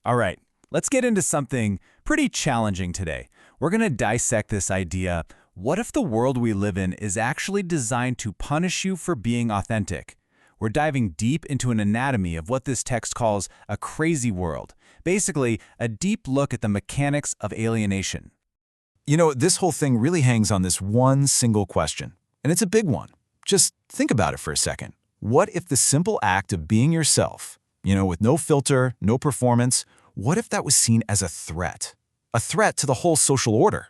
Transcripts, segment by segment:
All right, let's get into something pretty challenging today. We're going to dissect this idea. What if the world we live in is actually designed to punish you for being authentic? We're diving deep into an anatomy of what this text calls a crazy world. Basically, a deep look at the mechanics of alienation. You know, this whole thing really hangs on this one single question, and it's a big one. Just think about it for a second. What if the simple act of being yourself, with no filter, no performance, what if that was seen as a threat? A threat to the whole social order?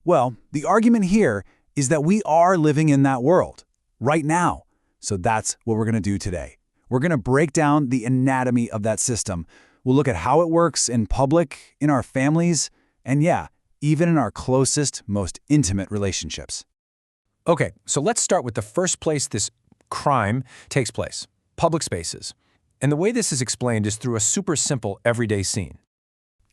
Well, the argument here is that we are living in that world, right now. So that's what we're going to do today. We're going to break down the anatomy of that system. We'll look at how it works in public, in our families, and even in our closest, most intimate relationships. Okay, so let's start with the first place this crime takes place, public spaces. And the way this is explained is through a super simple everyday scene.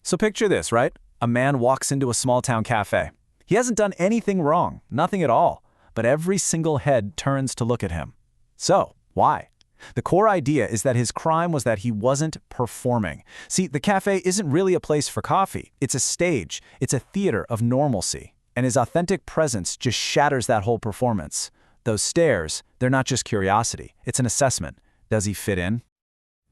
So picture this, right? A man walks into a small-town cafe. He hasn't done anything wrong, nothing at all, but every single head turns to look at him. So, why? The core idea is that his crime was that he wasn't performing. See, the cafe isn't really a place for coffee. It's a stage. It's a theater of normalcy. And his authentic presence just shatters that whole performance. Those stares, they're not just curiosity. It's an assessment. Does he fit in?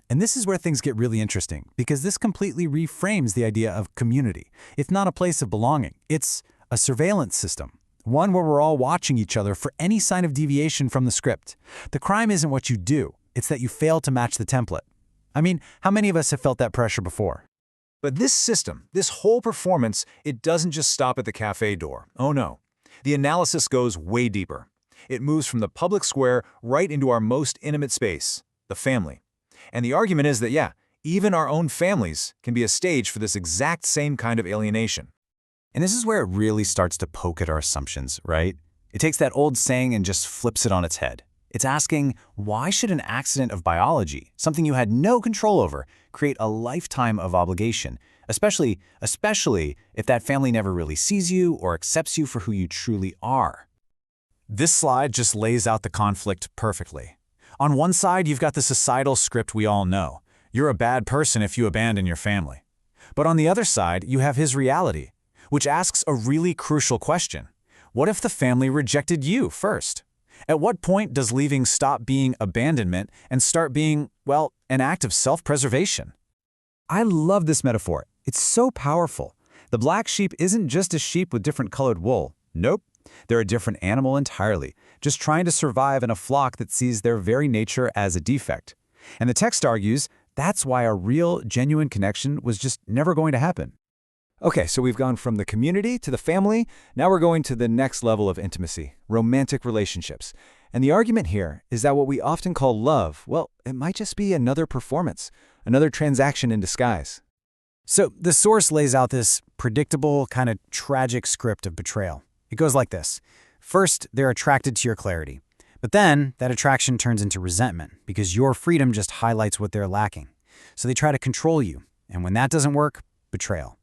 And this is where things get really interesting, because this completely reframes the idea of community. It's not a place of belonging. It's a surveillance system. One where we're all watching each other for any sign of deviation from the script. The crime isn't what you do, it's that you fail to match the template. I mean, how many of us have felt that pressure before? But this system, this whole performance, it doesn't just stop at the cafe door. Oh no. The analysis goes way deeper. It moves from the public square right into our most intimate space, the family. And the argument is that, even our own families can be a stage for this exact same kind of alienation. And this is where it really starts to poke at our assumptions, right? It takes that old saying and just flips it on its head. It's asking, why should an accident of biology, something you had no control over, create a lifetime of obligation, especially if that family never really sees you or accepts you for who you truly are? This slide just lays out the conflict perfectly. On one side, you've got the societal script we all know. You're a bad person if you abandon your family. But on the other side, you have his reality, which asks a really crucial question. What if the family rejected you first? At what point does leaving stop being abandonment and start being, an act of self-preservation? I love this metaphor. It's so powerful. The black sheep isn't just a sheep with different colored wool. Nope. They're a different animal entirely, just trying to survive in a flock that sees their very nature as a defect. And the text argues that's why a real, genuine connection was just never going to happen. Okay, so we've gone from the community to the family. Now we're going to the next level of intimacy, romantic relationships. And the argument here is that what we often call love, it might just be another performance, another transaction in disguise. So the source lays out this predictable, kind of tragic script of betrayal. It goes like this. First, they're attracted to your clarity. But then that attraction turns into resentment because your freedom just highlights what they're lacking. So they try to control you. And when that doesn't work, betrayal.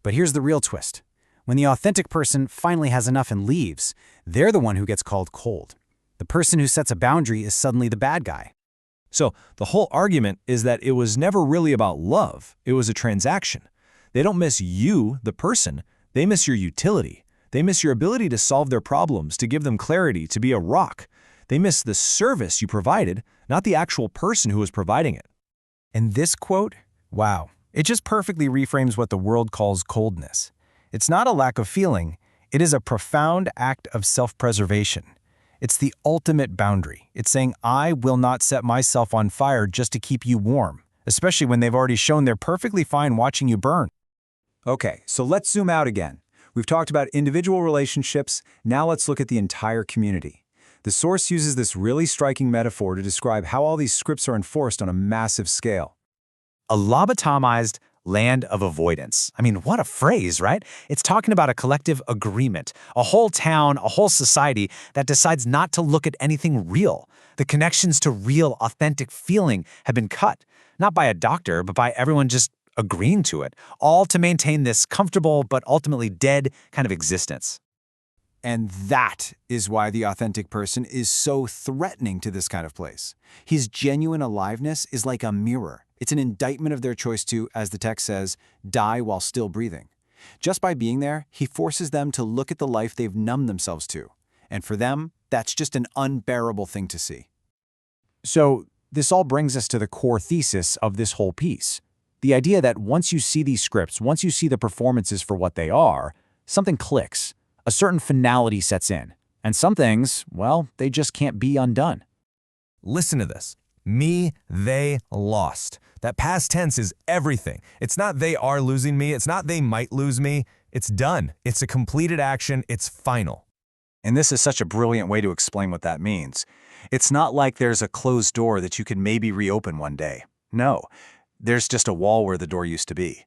But here's the real twist. When the authentic person finally has enough and leaves, they're the one who gets called cold. The person who sets a boundary is suddenly the bad guy. So the whole argument is that it was never really about love. It was a transaction. They don't miss you, the person. They miss your utility. They miss your ability to solve their problems, to give them clarity, to be a rock. They miss the service you provided, not the actual person who was providing it. And this quote, wow, it just perfectly reframes what the world calls coldness. It's not a lack of feeling. It is a profound act of self-preservation. It's the ultimate boundary. It's saying, I will not set myself on fire just to keep you warm, especially when they've already shown they're perfectly fine watching you burn. Okay, so let's zoom out again. We've talked about individual relationships. Now let's look at the entire community. The source uses this really striking metaphor to describe how all these scripts are enforced on a massive scale. A lobotomized land of avoidance. I mean, what a phrase, right? It's talking about a collective agreement, a whole town, a whole society that decides not to look at anything real. The connections to real, authentic feeling have been cut, not by a doctor, but by everyone just agreeing to it, all to maintain this comfortable but ultimately dead kind of existence. And that is why the authentic person is so threatening to this kind of place. His genuine aliveness is like a mirror. It's an indictment of their choice to, as the text says, die while still breathing. Just by being there, he forces them to look at the life they've numbed themselves to. And for them, that's just an unbearable thing to see. So this all brings us to the core thesis of this whole piece. The idea that once you see these scripts, once you see the performances for what they are, something clicks. A certain finality sets in. And some things, well, they just can't be undone. Listen to this. Me, they, lost. That past tense is everything. It's not they are losing me. It's not they might lose me. It's done. It's a completed action. It's final. And this is such a brilliant way to explain what that means. It's not like there's a closed door that you can maybe reopen one day. No, there's just a wall where the door used to be.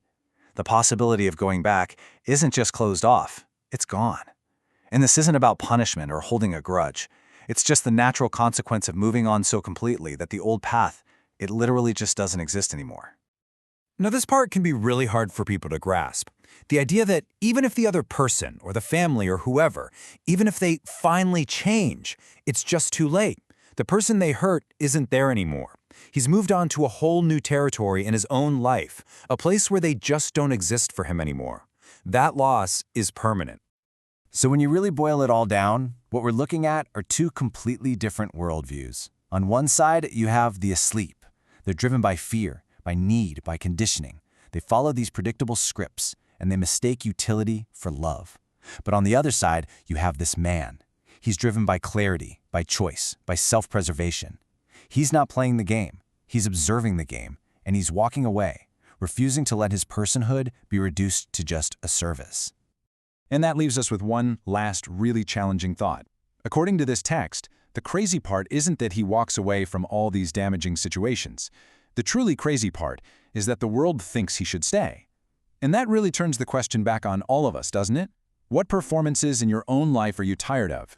The possibility of going back isn't just closed off, it's gone. And this isn't about punishment or holding a grudge. It's just the natural consequence of moving on so completely that the old path, it literally just doesn't exist anymore. Now, this part can be really hard for people to grasp. The idea that even if the other person or the family or whoever, even if they finally change, it's just too late. The person they hurt isn't there anymore. He's moved on to a whole new territory in his own life, a place where they just don't exist for him anymore. That loss is permanent. So when you really boil it all down, what we're looking at are two completely different worldviews. On one side, you have the asleep. They're driven by fear, by need, by conditioning. They follow these predictable scripts, and they mistake utility for love. But on the other side, you have this man. He's driven by clarity, by choice, by self-preservation. He's not playing the game. He's observing the game, and he's walking away, refusing to let his personhood be reduced to just a service. And that leaves us with one last really challenging thought. According to this text, the crazy part isn't that he walks away from all these damaging situations. The truly crazy part is that the world thinks he should stay. And that really turns the question back on all of us, doesn't it? What performances in your own life are you tired of?